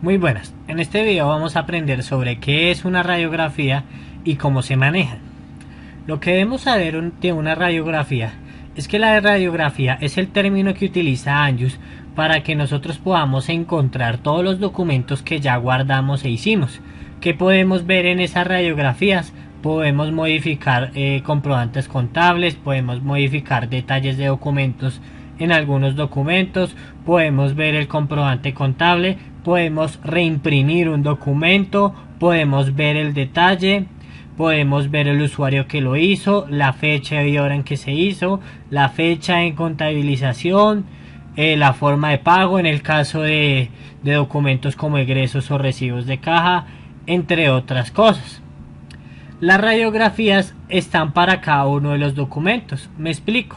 Muy buenas, en este video vamos a aprender sobre qué es una radiografía y cómo se maneja. Lo que debemos saber de una radiografía es que la radiografía es el término que utiliza ANJUS para que nosotros podamos encontrar todos los documentos que ya guardamos e hicimos. ¿Qué podemos ver en esas radiografías? Podemos modificar comprobantes contables, podemos modificar detalles de documentos en algunos documentos, podemos ver el comprobante contable, podemos reimprimir un documento, podemos ver el detalle, podemos ver el usuario que lo hizo, la fecha y hora en que se hizo, la fecha en contabilización, la forma de pago en el caso de documentos como egresos o recibos de caja, entre otras cosas. Las radiografías están para cada uno de los documentos. Me explico.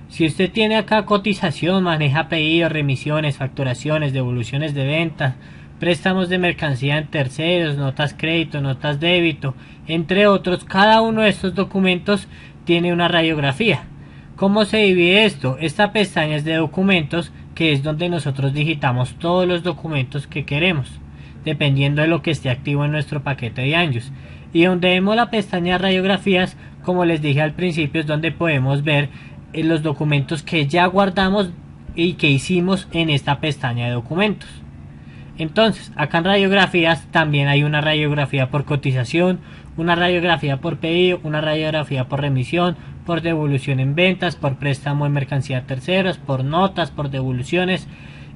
Si usted tiene acá cotización, maneja pedidos, remisiones, facturaciones, devoluciones de ventas, préstamos de mercancía en terceros, notas crédito, notas débito, entre otros, cada uno de estos documentos tiene una radiografía. ¿Cómo se divide esto? Esta pestaña es de documentos, que es donde nosotros digitamos todos los documentos que queremos, dependiendo de lo que esté activo en nuestro paquete de ANJUS. Y donde vemos la pestaña radiografías, como les dije al principio, es donde podemos ver los documentos que ya guardamos y que hicimos en esta pestaña de documentos. Entonces, acá en radiografías también hay una radiografía por cotización, una radiografía por pedido, una radiografía por remisión, por devolución en ventas, por préstamo en mercancía a terceros, por notas, por devoluciones.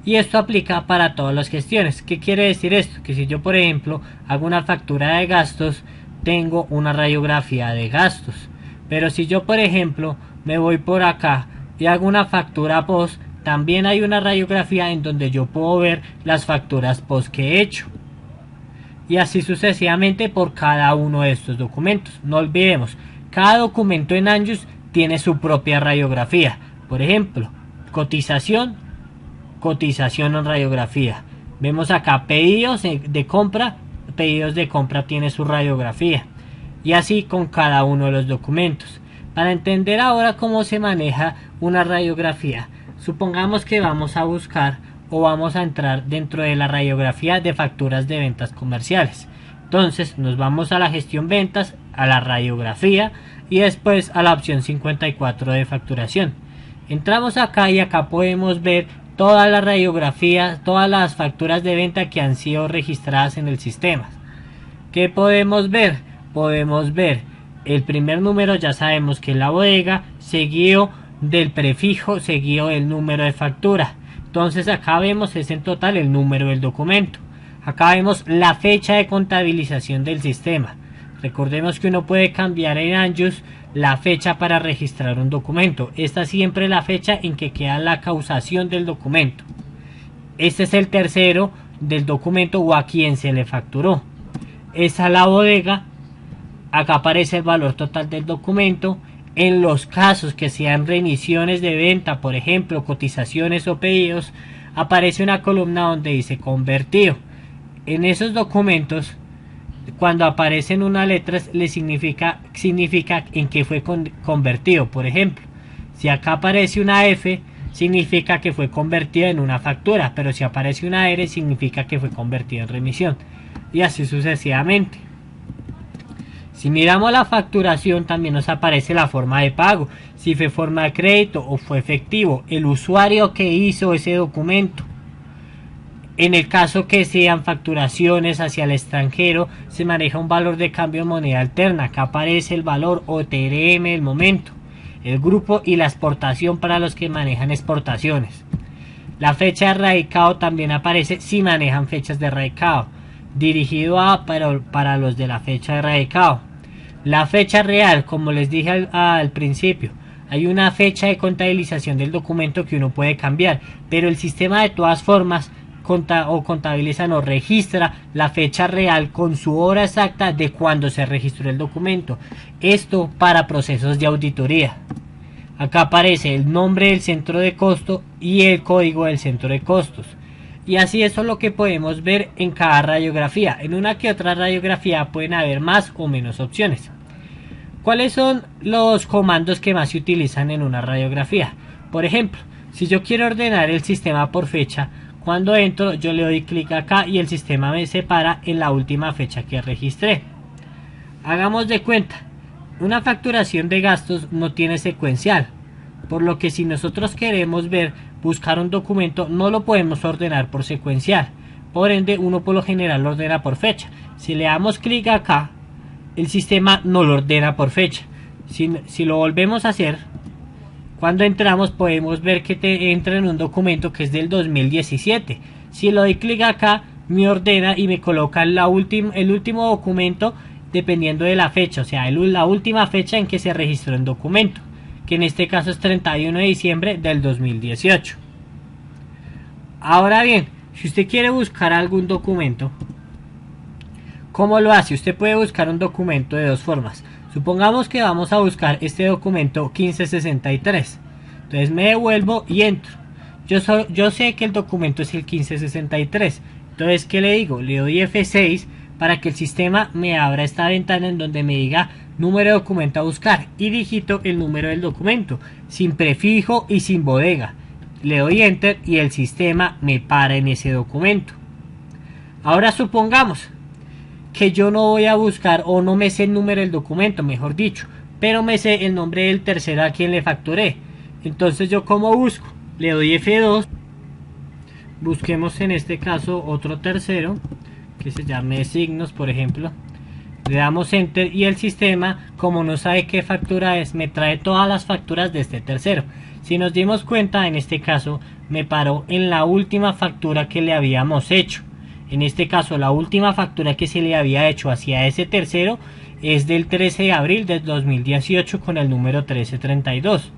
Y esto aplica para todas las gestiones. ¿Qué quiere decir esto? Que si yo, por ejemplo, hago una factura de gastos, tengo una radiografía de gastos. Pero si yo, por ejemplo, me voy por acá y hago una factura post, también hay una radiografía en donde yo puedo ver las facturas post que he hecho. Y así sucesivamente por cada uno de estos documentos. No olvidemos, cada documento en ANJUS tiene su propia radiografía. Por ejemplo, cotización en radiografía. Vemos acá pedidos de compra tiene su radiografía. Y así con cada uno de los documentos. Para entender ahora cómo se maneja una radiografía, supongamos que vamos a buscar o vamos a entrar dentro de la radiografía de facturas de ventas comerciales. Entonces nos vamos a la gestión ventas, a la radiografía y después a la opción 54 de facturación. Entramos acá y acá podemos ver todas las radiografías, todas las facturas de venta que han sido registradas en el sistema. ¿Qué podemos ver? Podemos ver el primer número, ya sabemos que es la bodega, seguido del prefijo, seguido del número de factura. Entonces acá vemos es en total el número del documento. Acá vemos la fecha de contabilización del sistema. Recordemos que uno puede cambiar en ANJUS la fecha para registrar un documento. Esta siempre es la fecha en que queda la causación del documento. Este es el tercero del documento o a quien se le facturó. Esa es la bodega. Acá aparece el valor total del documento. En los casos que sean remisiones de venta, por ejemplo, cotizaciones o pedidos, aparece una columna donde dice convertido. En esos documentos, cuando aparecen unas letras, le significa en qué fue convertido. Por ejemplo, si acá aparece una F, significa que fue convertido en una factura, pero si aparece una R, significa que fue convertido en remisión. Y así sucesivamente. Si miramos la facturación, también nos aparece la forma de pago, si fue forma de crédito o fue efectivo, el usuario que hizo ese documento. En el caso que sean facturaciones hacia el extranjero, se maneja un valor de cambio de moneda alterna. Acá aparece el valor OTRM del momento, el grupo y la exportación para los que manejan exportaciones. La fecha de radicado también aparece si manejan fechas de radicado, dirigido para los de la fecha de radicado. La fecha real, como les dije al principio, hay una fecha de contabilización del documento que uno puede cambiar, pero el sistema de todas formas contabiliza o registra la fecha real con su hora exacta de cuando se registró el documento. Esto para procesos de auditoría. Acá aparece el nombre del centro de costo y el código del centro de costos. Y así eso es lo que podemos ver en cada radiografía. En una que otra radiografía pueden haber más o menos opciones. ¿Cuáles son los comandos que más se utilizan en una radiografía? Por ejemplo, si yo quiero ordenar el sistema por fecha, Cuando entro yo le doy clic acá y el sistema me separa en la última fecha que registré. Hagamos de cuenta, una facturación de gastos no tiene secuencial, por lo que si nosotros queremos buscar un documento, no lo podemos ordenar por secuencial. Por ende, uno por lo general lo ordena por fecha. Si le damos clic acá, el sistema no lo ordena por fecha. Si lo volvemos a hacer, cuando entramos podemos ver que te entra en un documento que es del 2017. Si le doy clic acá, me ordena y me coloca el último documento dependiendo de la fecha, o sea, la última fecha en que se registró el documento, que en este caso es 31 de diciembre del 2018. Ahora bien, si usted quiere buscar algún documento, ¿cómo lo hace? Usted puede buscar un documento de dos formas. Supongamos que vamos a buscar este documento 1563. Entonces me devuelvo y entro. Yo sé que el documento es el 1563. Entonces, ¿qué le digo? Le doy F6 para que el sistema me abra esta ventana en donde me diga número de documento a buscar y digito el número del documento sin prefijo y sin bodega. Le doy enter y el sistema me para en ese documento. Ahora supongamos que yo no voy a buscar o no me sé el número del documento, mejor dicho, pero me sé el nombre del tercero a quien le facturé. Entonces yo, ¿cómo busco? Le doy F2, busquemos en este caso otro tercero que se llame signos, por ejemplo. Le damos enter y el sistema, como no sabe qué factura es, me trae todas las facturas de este tercero. Si nos dimos cuenta, en este caso me paró en la última factura que le habíamos hecho. En este caso, la última factura que se le había hecho hacia ese tercero es del 13 de abril del 2018 con el número 1332.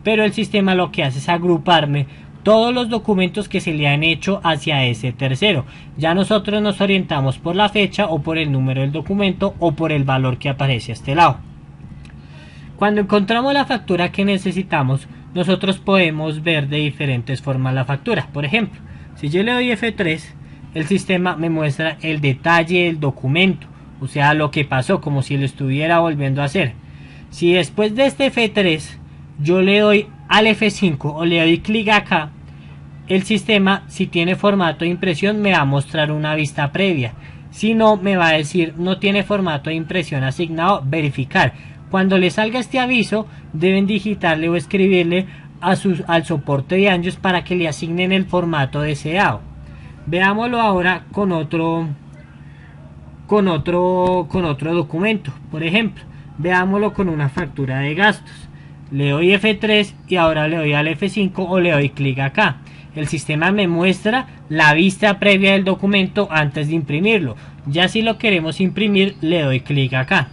Pero el sistema lo que hace es agruparme todos los documentos que se le han hecho hacia ese tercero. Ya nosotros nos orientamos por la fecha o por el número del documento o por el valor que aparece a este lado. Cuando encontramos la factura que necesitamos, nosotros podemos ver de diferentes formas la factura. Por ejemplo, si yo le doy F3, el sistema me muestra el detalle del documento, o sea, lo que pasó, como si lo estuviera volviendo a hacer. Si después de este F3 yo le doy al F5 o le doy clic acá, el sistema, si tiene formato de impresión, me va a mostrar una vista previa. Si no, me va a decir no tiene formato de impresión asignado, verificar. Cuando le salga este aviso, deben digitarle o escribirle al soporte de Angios para que le asignen el formato deseado. Veámoslo ahora con otro documento. Por ejemplo, veámoslo con una factura de gastos. Le doy F3 y ahora le doy al F5 o le doy clic acá. El sistema me muestra la vista previa del documento antes de imprimirlo. Ya si lo queremos imprimir, le doy clic acá.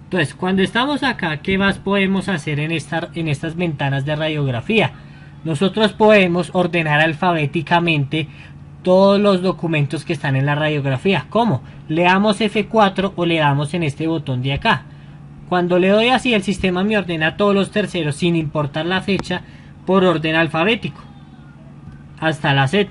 Entonces, cuando estamos acá, ¿qué más podemos hacer en estas ventanas de radiografía? Nosotros podemos ordenar alfabéticamente todos los documentos que están en la radiografía. ¿Cómo? Le damos F4 o le damos en este botón de acá. Cuando le doy así, el sistema me ordena todos los terceros sin importar la fecha por orden alfabético hasta la Z.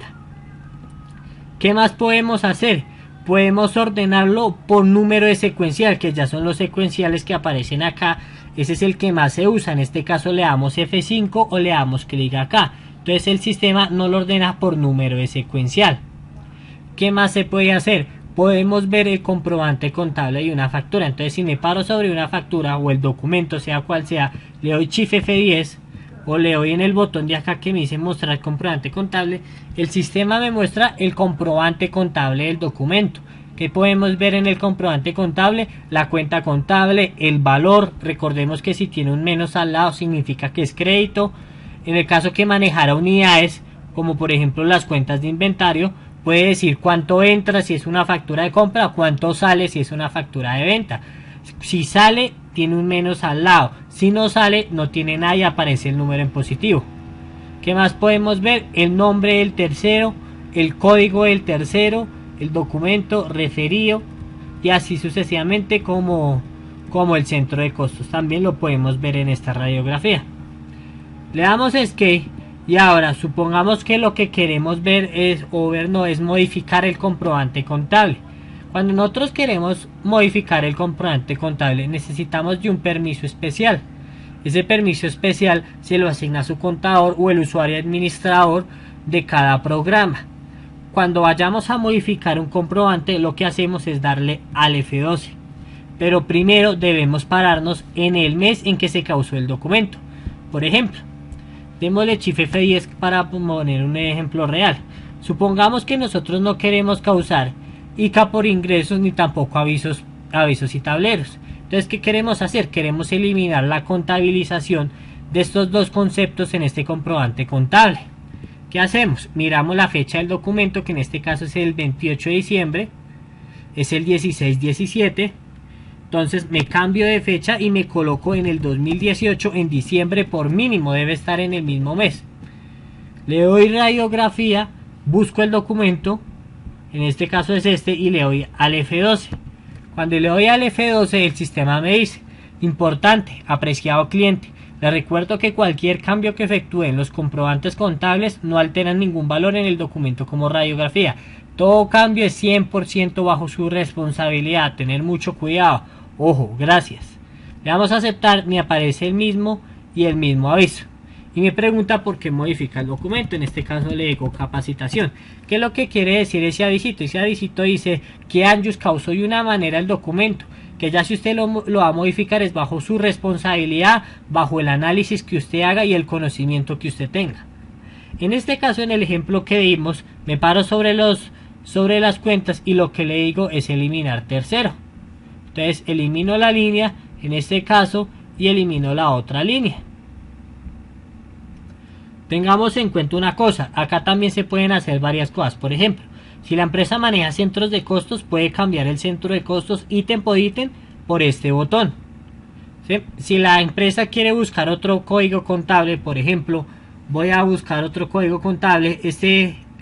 ¿Qué más podemos hacer? Podemos ordenarlo por número de secuencial, que ya son los secuenciales que aparecen acá. Ese es el que más se usa. En este caso le damos F5 o le damos clic acá. Entonces el sistema no lo ordena por número de secuencial. ¿Qué más se puede hacer? Podemos ver el comprobante contable de una factura. Entonces, si me paro sobre una factura o el documento, sea cual sea, le doy Shift F10 o le doy en el botón de acá que me dice mostrar el comprobante contable, el sistema me muestra el comprobante contable del documento. ¿Qué podemos ver en el comprobante contable? La cuenta contable, el valor. Recordemos que si tiene un menos al lado significa que es crédito. En el caso que manejara unidades, como por ejemplo las cuentas de inventario, puede decir cuánto entra si es una factura de compra o cuánto sale si es una factura de venta. Si sale, tiene un menos al lado. Si no sale, no tiene nada y aparece el número en positivo. ¿Qué más podemos ver? El nombre del tercero, el código del tercero, el documento referido y así sucesivamente como el centro de costos. También lo podemos ver en esta radiografía. Le damos Escape. Y ahora, supongamos que lo que queremos ver es modificar el comprobante contable. Cuando nosotros queremos modificar el comprobante contable, necesitamos de un permiso especial. Ese permiso especial se lo asigna a su contador o el usuario administrador de cada programa. Cuando vayamos a modificar un comprobante, lo que hacemos es darle al F12. Pero primero debemos pararnos en el mes en que se causó el documento. Por ejemplo, démosle Shift F10 para poner un ejemplo real. Supongamos que nosotros no queremos causar ICA por ingresos ni tampoco avisos y tableros. Entonces, ¿qué queremos hacer? Queremos eliminar la contabilización de estos dos conceptos en este comprobante contable. ¿Qué hacemos? Miramos la fecha del documento, que en este caso es el 28 de diciembre, es el 16-17. Entonces me cambio de fecha y me coloco en el 2018, en diciembre por mínimo, debe estar en el mismo mes. Le doy radiografía, busco el documento, en este caso es este, y le doy al F12. Cuando le doy al F12, el sistema me dice: importante, apreciado cliente, le recuerdo que cualquier cambio que efectúe en los comprobantes contables no alteran ningún valor en el documento como radiografía. Todo cambio es 100% bajo su responsabilidad. Tener mucho cuidado. Ojo, gracias. Le damos a aceptar, me aparece el mismo y el mismo aviso. Y me pregunta por qué modifica el documento. En este caso le digo capacitación. ¿Qué es lo que quiere decir ese avisito? Ese avisito dice que Anjus causó de una manera el documento, que ya si usted lo va a modificar es bajo su responsabilidad, bajo el análisis que usted haga y el conocimiento que usted tenga. En este caso, en el ejemplo que dimos, me paro sobre las cuentas y lo que le digo es eliminar tercero. Entonces elimino la línea en este caso y elimino la otra línea. Tengamos en cuenta una cosa, acá también se pueden hacer varias cosas. Por ejemplo, si la empresa maneja centros de costos, puede cambiar el centro de costos ítem por ítem por este botón. ¿Sí? Si la empresa quiere buscar otro código contable, por ejemplo, voy a buscar otro código contable.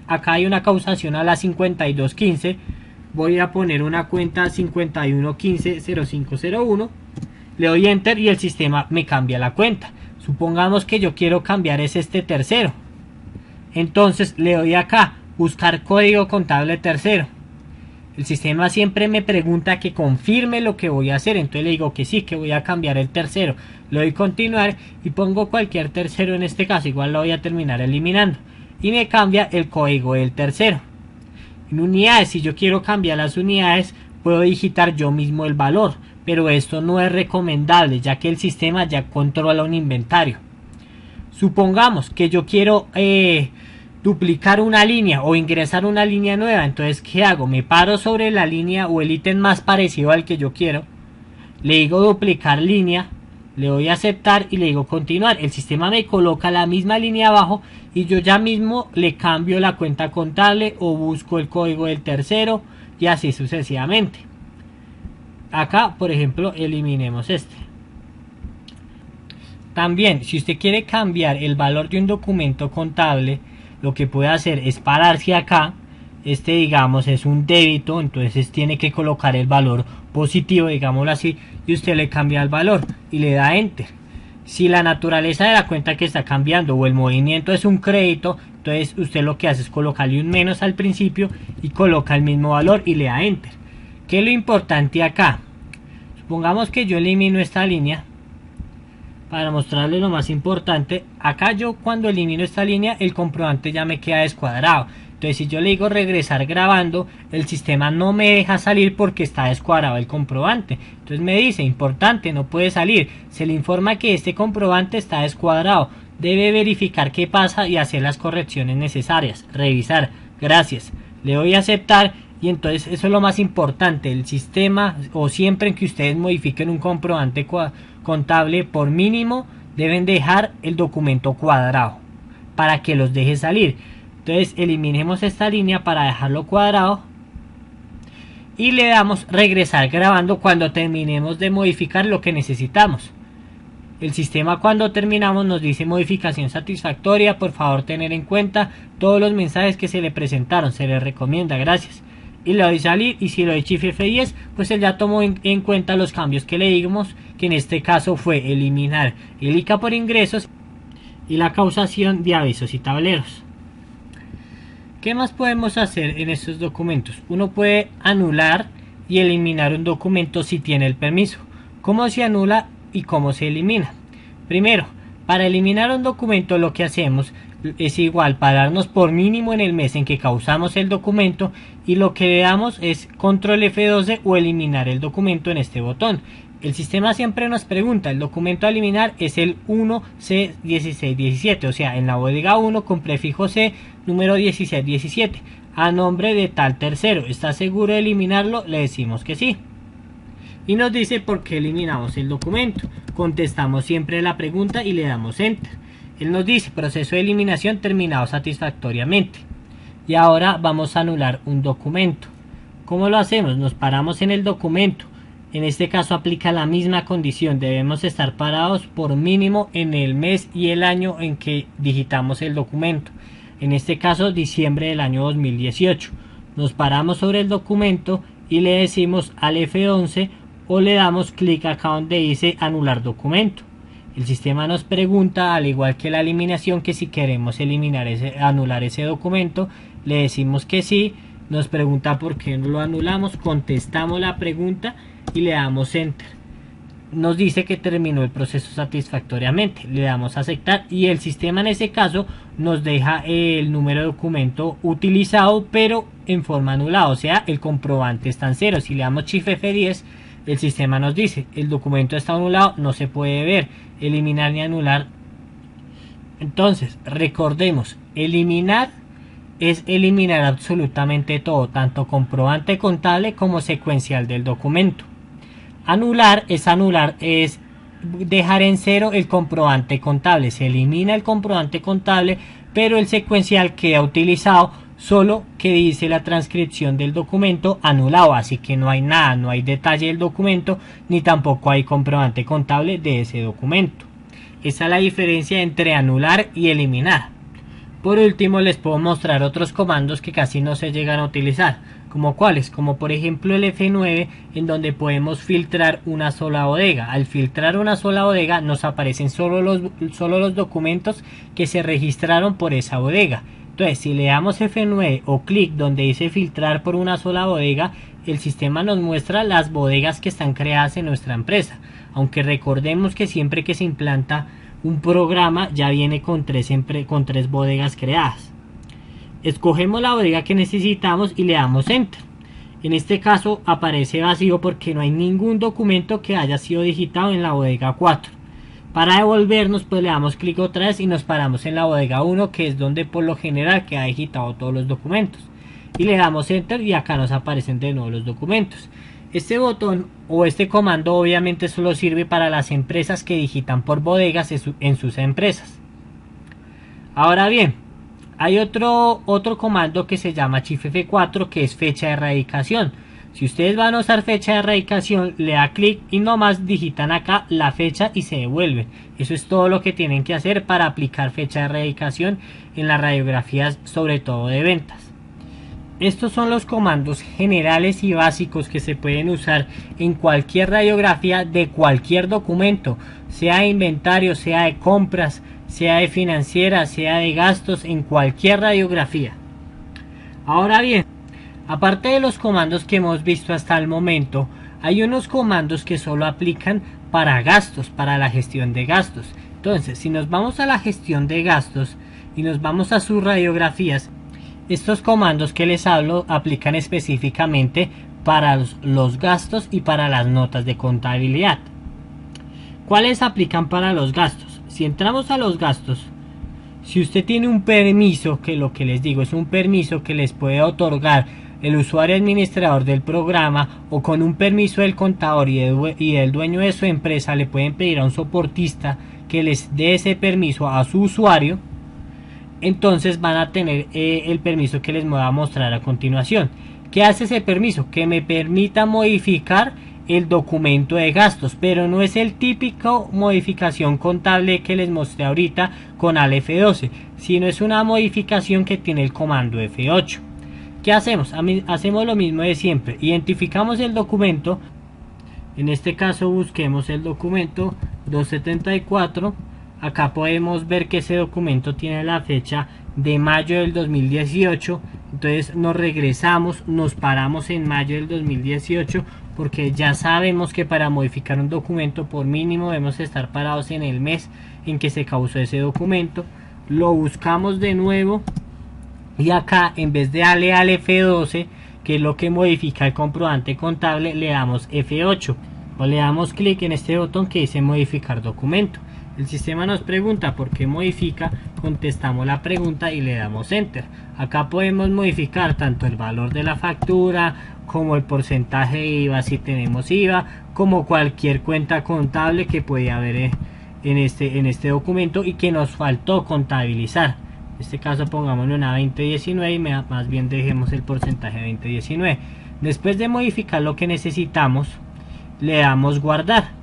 Acá hay una causación a la 5215. Voy a poner una cuenta 51150501. Le doy enter y el sistema me cambia la cuenta. Supongamos que yo quiero cambiar este tercero. Entonces le doy acá, buscar código contable tercero. El sistema siempre me pregunta que confirme lo que voy a hacer. Entonces le digo que sí, que voy a cambiar el tercero. Le doy continuar y pongo cualquier tercero en este caso. Igual lo voy a terminar eliminando. Y me cambia el código del tercero. En unidades, si yo quiero cambiar las unidades, puedo digitar yo mismo el valor. Pero esto no es recomendable, ya que el sistema ya controla un inventario. Supongamos que yo quiero duplicar una línea o ingresar una línea nueva. Entonces, ¿qué hago? Me paro sobre la línea o el ítem más parecido al que yo quiero. Le digo duplicar línea, le doy a aceptar y le digo continuar. El sistema me coloca la misma línea abajo y yo ya mismo le cambio la cuenta contable o busco el código del tercero y así sucesivamente. Acá, por ejemplo, eliminemos este. También, si usted quiere cambiar el valor de un documento contable, lo que puede hacer es pararse acá. Digamos, es un débito, entonces tiene que colocar el valor positivo, digámoslo así, y usted le cambia el valor y le da enter. Si la naturaleza de la cuenta que está cambiando o el movimiento es un crédito, entonces usted lo que hace es colocarle un menos al principio y coloca el mismo valor y le da enter. ¿Qué es lo importante acá? Supongamos que yo elimino esta línea para mostrarle lo más importante. Acá yo cuando elimino esta línea el comprobante ya me queda descuadrado. Entonces si yo le digo regresar grabando, el sistema no me deja salir porque está descuadrado el comprobante. Entonces me dice, importante, no puede salir. Se le informa que este comprobante está descuadrado. Debe verificar qué pasa y hacer las correcciones necesarias. Revisar. Gracias. Le doy a aceptar. Y entonces eso es lo más importante. El sistema, o siempre que ustedes modifiquen un comprobante contable, por mínimo deben dejar el documento cuadrado para que los deje salir. Entonces eliminemos esta línea para dejarlo cuadrado y le damos regresar grabando cuando terminemos de modificar lo que necesitamos. El sistema, cuando terminamos, nos dice modificación satisfactoria, por favor tener en cuenta todos los mensajes que se le presentaron, se le recomienda, gracias. Y le doy salir, y si lo doy Shift F10, pues él ya tomó en cuenta los cambios que le dimos, que en este caso fue eliminar el ICA por ingresos y la causación de avisos y tableros. ¿Qué más podemos hacer en estos documentos? Uno puede anular y eliminar un documento si tiene el permiso. ¿Cómo se anula y cómo se elimina? Primero, para eliminar un documento lo que hacemos, es igual pararnos por mínimo en el mes en que causamos el documento, y lo que le damos es control F12 o eliminar el documento en este botón. El sistema siempre nos pregunta, el documento a eliminar es el 1C1617, o sea, en la bodega 1 con prefijo C, número 1617, a nombre de tal tercero. ¿Está seguro de eliminarlo? Le decimos que sí. Y nos dice por qué eliminamos el documento. Contestamos siempre la pregunta y le damos Enter. Él nos dice, proceso de eliminación terminado satisfactoriamente. Y ahora vamos a anular un documento. ¿Cómo lo hacemos? Nos paramos en el documento. En este caso aplica la misma condición, debemos estar parados por mínimo en el mes y el año en que digitamos el documento. En este caso diciembre del año 2018. Nos paramos sobre el documento y le decimos al F11 o le damos clic acá donde dice anular documento. El sistema nos pregunta, al igual que la eliminación, que si queremos anular ese documento. Le decimos que sí. Nos pregunta por qué no lo anulamos, contestamos la pregunta y le damos Enter. Nos dice que terminó el proceso satisfactoriamente, le damos a aceptar y el sistema en ese caso nos deja el número de documento utilizado pero en forma anulada, o sea, el comprobante está en cero. Si le damos Shift F10, el sistema nos dice el documento está anulado, no se puede ver, eliminar ni anular. Entonces recordemos, eliminar es eliminar absolutamente todo, tanto comprobante contable como secuencial del documento. Anular es dejar en cero el comprobante contable. Se elimina el comprobante contable, pero el secuencial queda utilizado, solo que dice la transcripción del documento anulado, así que no hay nada, no hay detalle del documento, ni tampoco hay comprobante contable de ese documento. Esa es la diferencia entre anular y eliminar. Por último, les puedo mostrar otros comandos que casi no se llegan a utilizar, como cuáles, como por ejemplo el F9, en donde podemos filtrar una sola bodega. Al filtrar una sola bodega nos aparecen solo los documentos que se registraron por esa bodega. Entonces, si le damos F9 o clic donde dice filtrar por una sola bodega, el sistema nos muestra las bodegas que están creadas en nuestra empresa, aunque recordemos que siempre que se implanta un programa ya viene con tres bodegas creadas. Escogemos la bodega que necesitamos y le damos Enter. En este caso aparece vacío porque no hay ningún documento que haya sido digitado en la bodega 4. Para devolvernos, pues le damos clic otra vez y nos paramos en la bodega 1, que es donde por lo general queda digitado todos los documentos. Y le damos Enter y acá nos aparecen de nuevo los documentos. Este botón o este comando obviamente solo sirve para las empresas que digitan por bodegas en sus empresas. Ahora bien, hay otro comando que se llama Shift F4, que es fecha de erradicación. Si ustedes van a usar fecha de erradicación, le da clic y nomás digitan acá la fecha y se devuelven. Eso es todo lo que tienen que hacer para aplicar fecha de erradicación en las radiografías, sobre todo de ventas. Estos son los comandos generales y básicos que se pueden usar en cualquier radiografía de cualquier documento, sea de inventario, sea de compras, sea de financiera, sea de gastos, en cualquier radiografía. Ahora bien, aparte de los comandos que hemos visto hasta el momento, hay unos comandos que solo aplican para gastos, para la gestión de gastos. Entonces, si nos vamos a la gestión de gastos y nos vamos a sus radiografías, estos comandos que les hablo aplican específicamente para los gastos y para las notas de contabilidad. ¿Cuáles aplican para los gastos? Si entramos a los gastos, si usted tiene un permiso, que lo que les digo es un permiso que les puede otorgar el usuario administrador del programa, o con un permiso del contador y del dueño de su empresa, le pueden pedir a un soportista que les dé ese permiso a su usuario. Entonces van a tener el permiso que les voy a mostrar a continuación. ¿Qué hace ese permiso? Que me permita modificar el documento de gastos, pero no es el típico modificación contable que les mostré ahorita con al F12, sino es una modificación que tiene el comando F8. ¿Qué hacemos? Hacemos lo mismo de siempre. Identificamos el documento. En este caso busquemos el documento 274. Acá podemos ver que ese documento tiene la fecha de mayo del 2018. Entonces nos regresamos, nos paramos en mayo del 2018, porque ya sabemos que para modificar un documento por mínimo debemos estar parados en el mes en que se causó ese documento. lo buscamos de nuevo y acá en vez de darle al F12, que es lo que modifica el comprobante contable, le damos F8 o le damos clic en este botón que dice modificar documento. El sistema nos pregunta por qué modifica, contestamos la pregunta y le damos enter. Acá podemos modificar tanto el valor de la factura como el porcentaje de IVA si tenemos IVA, como cualquier cuenta contable que puede haber en este documento y que nos faltó contabilizar. En este caso pongámosle una 2019 y más bien dejemos el porcentaje de 2019. Después de modificar lo que necesitamos, le damos guardar.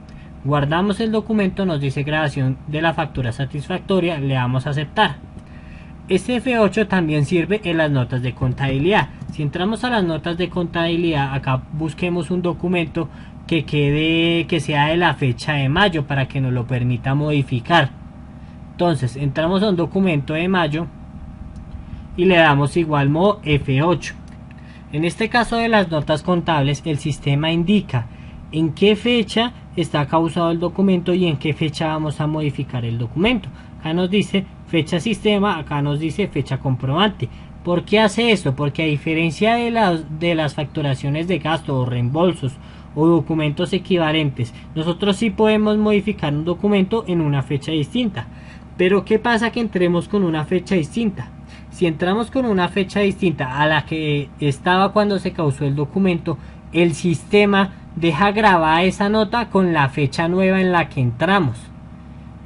Guardamos el documento, nos dice grabación de la factura satisfactoria, le damos a aceptar. Este F8 también sirve en las notas de contabilidad. Si entramos a las notas de contabilidad, acá busquemos un documento que sea de la fecha de mayo para que nos lo permita modificar. Entonces entramos a un documento de mayo y le damos igual modo F8. En este caso de las notas contables, el sistema indica en qué fecha está causado el documento y en qué fecha vamos a modificar el documento. Acá nos dice fecha sistema, acá nos dice fecha comprobante. ¿Por qué hace esto? Porque a diferencia de las facturaciones de gasto o reembolsos o documentos equivalentes, nosotros sí podemos modificar un documento en una fecha distinta. Pero ¿qué pasa que entremos con una fecha distinta? Si entramos con una fecha distinta a la que estaba cuando se causó el documento, el sistema deja grabada esa nota con la fecha nueva en la que entramos.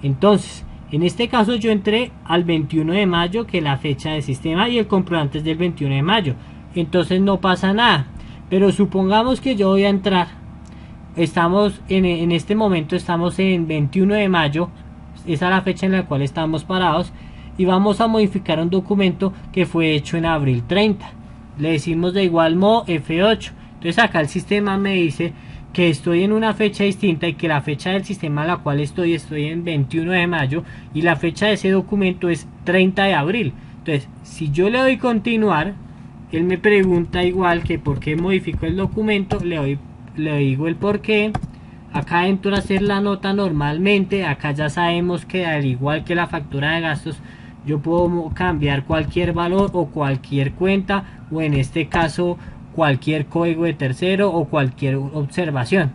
Entonces, en este caso yo entré al 21 de mayo, que es la fecha del sistema, y el comprobante es del 21 de mayo. Entonces no pasa nada. Pero supongamos que yo voy a entrar. Estamos en este momento estamos en 21 de mayo. Esa es la fecha en la cual estamos parados. Y vamos a modificar un documento que fue hecho en abril 30. Le decimos de igual modo F8. Entonces acá el sistema me dice que estoy en una fecha distinta y que la fecha del sistema en la cual estoy en 21 de mayo y la fecha de ese documento es 30 de abril. Entonces, si yo le doy continuar, él me pregunta igual que por qué modifico el documento, le digo el por qué. Acá entro a hacer la nota normalmente. Acá ya sabemos que al igual que la factura de gastos, yo puedo cambiar cualquier valor o cualquier cuenta, o en este caso cualquier código de tercero o cualquier observación.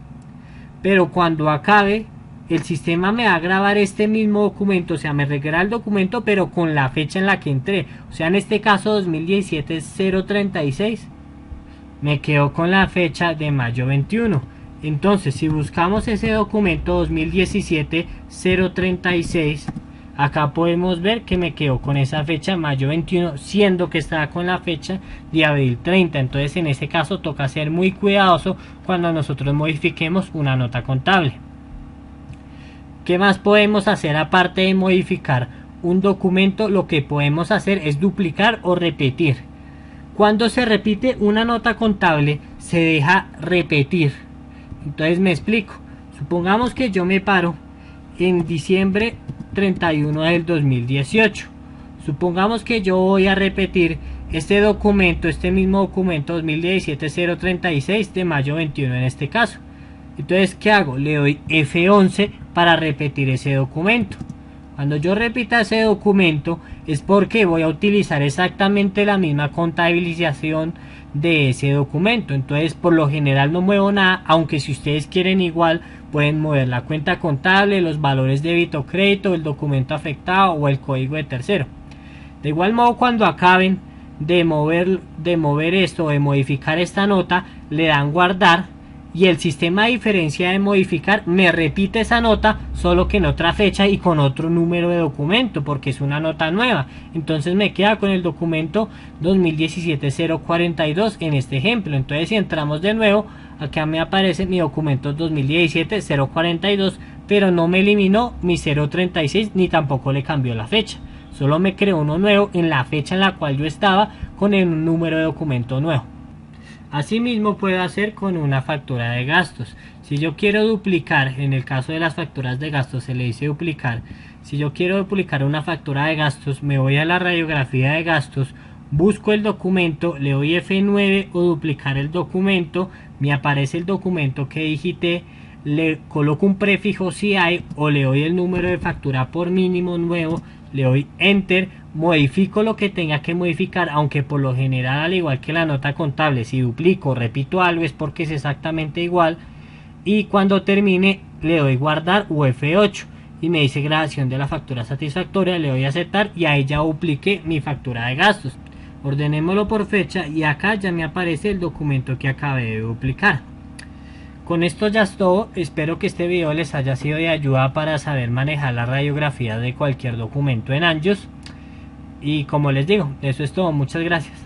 Pero cuando acabe, el sistema me va a grabar este mismo documento, o sea, me regraba el documento pero con la fecha en la que entré. O sea, en este caso 2017-036 me quedo con la fecha de mayo 21. Entonces, si buscamos ese documento 2017-036, acá podemos ver que me quedo con esa fecha mayo 21, siendo que estaba con la fecha de abril 30. Entonces en ese caso toca ser muy cuidadoso cuando nosotros modifiquemos una nota contable. ¿Qué más podemos hacer aparte de modificar un documento? Lo que podemos hacer es duplicar o repetir. Cuando se repite una nota contable, se deja repetir. Entonces me explico. Supongamos que yo me paro en diciembre 31 del 2018. Supongamos que yo voy a repetir este documento, este mismo documento 2017-036 de mayo 21 en este caso. Entonces, ¿qué hago? Le doy F11 para repetir ese documento. Cuando yo repita ese documento es porque voy a utilizar exactamente la misma contabilización de ese documento. Entonces, por lo general no muevo nada, aunque si ustedes quieren igual pueden mover la cuenta contable, los valores débito o crédito, el documento afectado o el código de tercero. De igual modo, cuando acaben de mover esto, de modificar esta nota, le dan guardar y el sistema, a diferencia de modificar, me repite esa nota solo que en otra fecha y con otro número de documento porque es una nota nueva. Entonces me queda con el documento 2017-042 en este ejemplo. Entonces, si entramos de nuevo, acá me aparece mi documento 2017-042, pero no me eliminó mi 036 ni tampoco le cambió la fecha. Solo me creó uno nuevo en la fecha en la cual yo estaba con el número de documento nuevo. Asimismo puedo hacer con una factura de gastos. Si yo quiero duplicar, en el caso de las facturas de gastos se le dice duplicar. Si yo quiero duplicar una factura de gastos, me voy a la radiografía de gastos, busco el documento, le doy F9 o duplicar el documento, me aparece el documento que digité. le coloco un prefijo si hay, o le doy el número de factura por mínimo nuevo, le doy enter, modifico lo que tenga que modificar, aunque por lo general, al igual que la nota contable, si duplico o repito algo es porque es exactamente igual, y cuando termine le doy guardar o F8 y me dice grabación de la factura satisfactoria, le doy a aceptar y ahí ya dupliqué mi factura de gastos. Ordenémoslo por fecha y acá ya me aparece el documento que acabé de duplicar. Con esto ya es todo, espero que este video les haya sido de ayuda para saber manejar la radiografía de cualquier documento en Angios. Y como les digo, eso es todo, muchas gracias.